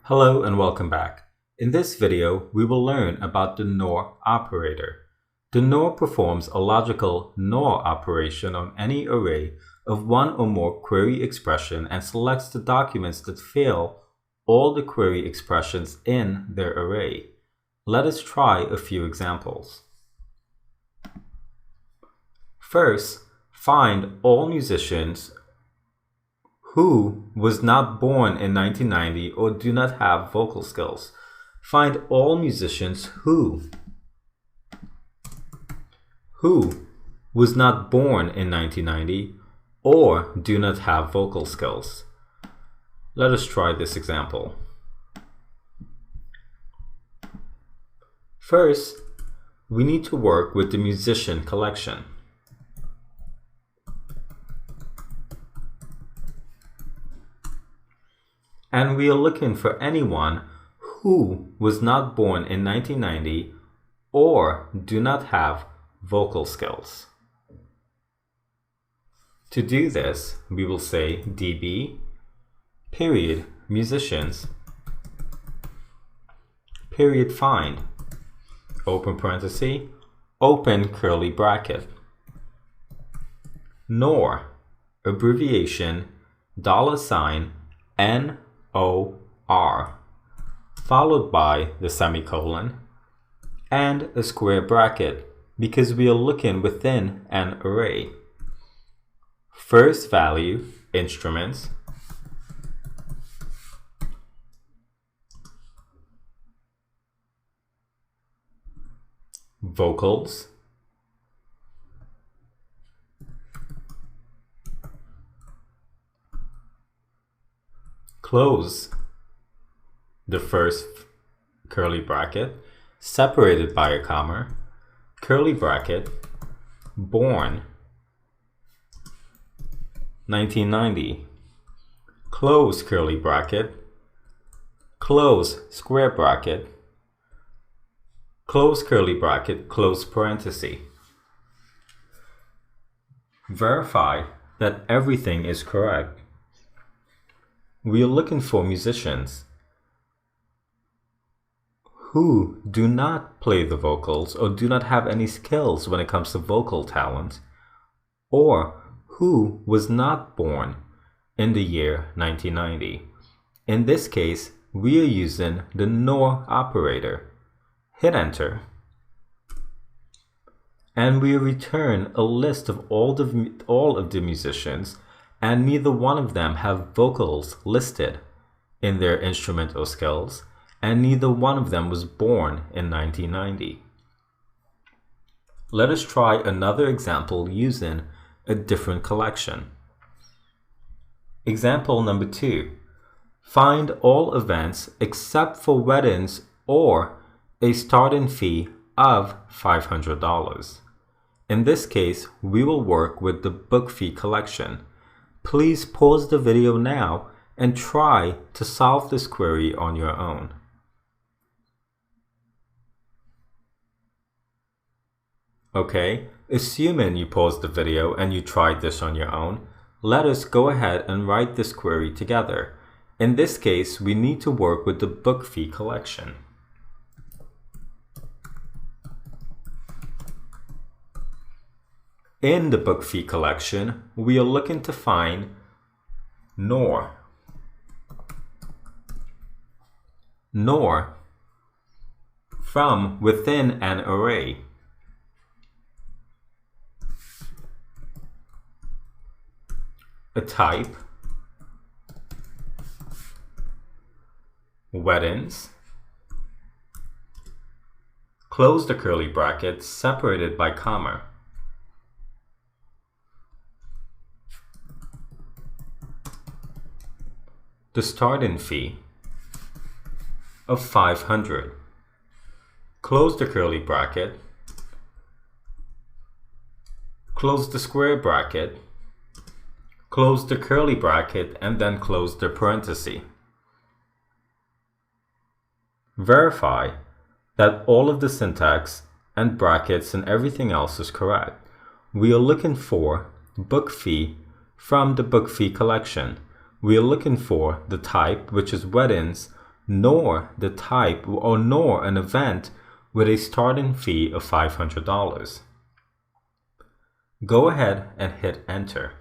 Hello and welcome back. In this video, we will learn about the NOR operator. The NOR performs a logical NOR operation on any array of one or more query expression and selects the documents that fill all the query expressions in their array. Let us try a few examples. First, find all musicians who was not born in 1990 or do not have vocal skills. Find all musicians who was not born in 1990 or do not have vocal skills. Let us try this example. First, we need to work with the musician collection. And we are looking for anyone who was not born in 1990 or do not have vocal skills. To do this, we will say db period musicians period find open parenthesis open curly bracket NOR abbreviation $NOR followed by the semicolon and a square bracket because we are looking within an array. First value instruments vocals close the first curly bracket separated by a comma, curly bracket, born 1990, close curly bracket, close square bracket, close curly bracket, close parenthesis. Verify that everything is correct. We are looking for musicians who do not play the vocals or do not have any skills when it comes to vocal talent, or who was not born in the year 1990. In this case, we are using the NOR operator. Hit enter. And we return a list of all of the musicians, and neither one of them have vocals listed in their instrument or skills, and neither one of them was born in 1990. Let us try another example using a different collection. Example number 2. Find all events except for weddings or a starting fee of $500. In this case, we will work with the book fee collection. Please pause the video now and try to solve this query on your own. Okay, assuming you paused the video and you tried this on your own, let us go ahead and write this query together. In this case, we need to work with the book fee collection. In the book fee collection, we are looking to find NOR from within an array. A type, weddings, close the curly bracket separated by comma, the starting fee of $500, close the curly bracket, close the square bracket, close the curly bracket, and then close the parenthesis. Verify that all of the syntax and brackets and everything else is correct. We are looking for book fee from the book fee collection. We are looking for the type, which is weddings, nor the type or nor an event with a starting fee of $500. Go ahead and hit enter.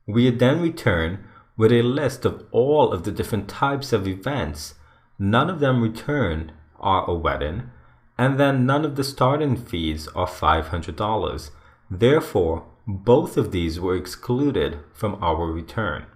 We then return with a list of all of the different types of events. None of them returned are a wedding, and then none of the starting fees are $500. Therefore, both of these were excluded from our return.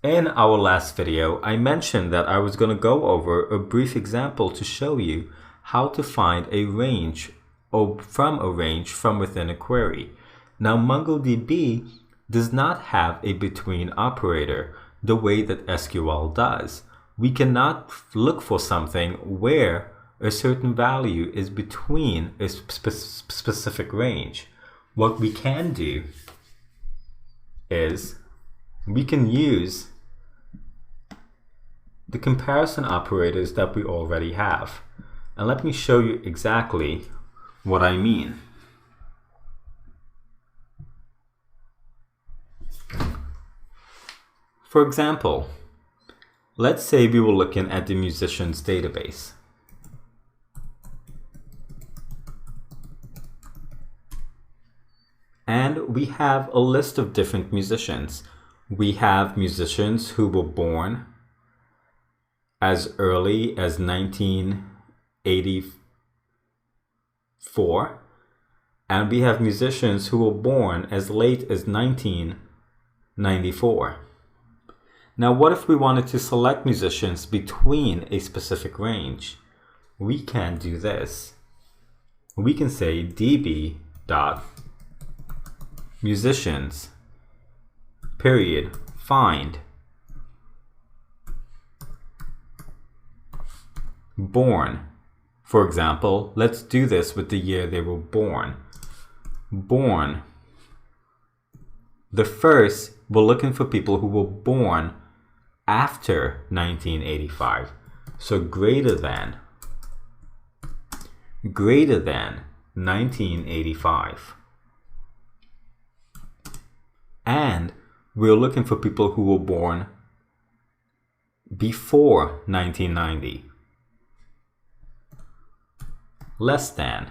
In our last video, I mentioned that I was going to go over a brief example to show you how to find a range from within a query. Now, MongoDB does not have a between operator the way that SQL does. We cannot look for something where a certain value is between a specific range. What we can do is we can use the comparison operators that we already have. And let me show you exactly what I mean. For example, let's say we were looking at the musicians database. And we have a list of different musicians. We have musicians who were born as early as 1984, and we have musicians who were born as late as 1994. Now, what if we wanted to select musicians between a specific range? We can do this. We can say db.musicians period find born. For example, let's do this with the year they were born. Born. The first, we're looking for people who were born after 1985. So greater than 1985. And we're looking for people who were born before 1990. Less than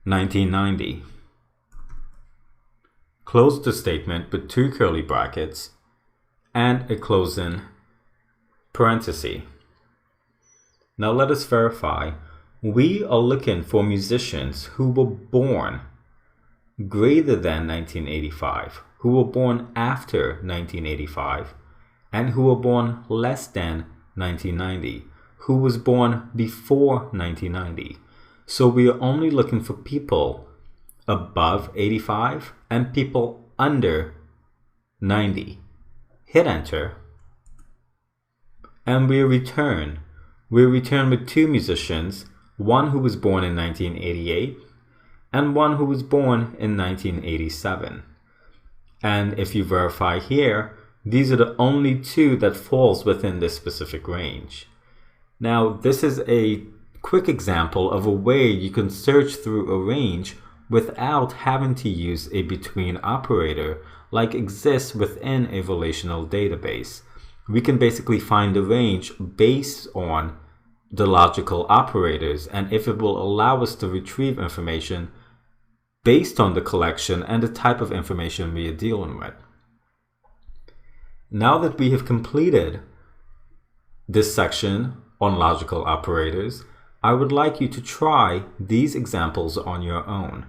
1990. Close the statement with two curly brackets and a closing parenthesis. Now let us verify. We are looking for musicians who were born greater than 1985, who were born after 1985, and who were born less than 1990, who was born before 1990. So we are only looking for people above 85 and people under 90. Hit enter, and we return with two musicians, one who was born in 1988 and one who was born in 1987. And if you verify here, these are the only two that falls within this specific range. Now, this is a quick example of a way you can search through a range without having to use a between operator like exists within a relational database. We can basically find the range based on the logical operators, and if it will allow us to retrieve information based on the collection and the type of information we are dealing with. Now that we have completed this section on logical operators, I would like you to try these examples on your own.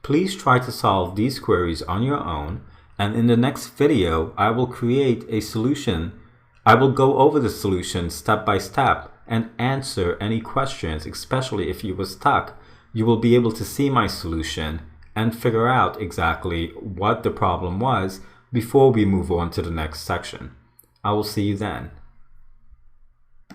Please try to solve these queries on your own, and in the next video, I will create a solution. I will go over the solution step by step and answer any questions, especially if you were stuck. You will be able to see my solution and figure out exactly what the problem was before we move on to the next section. I will see you then.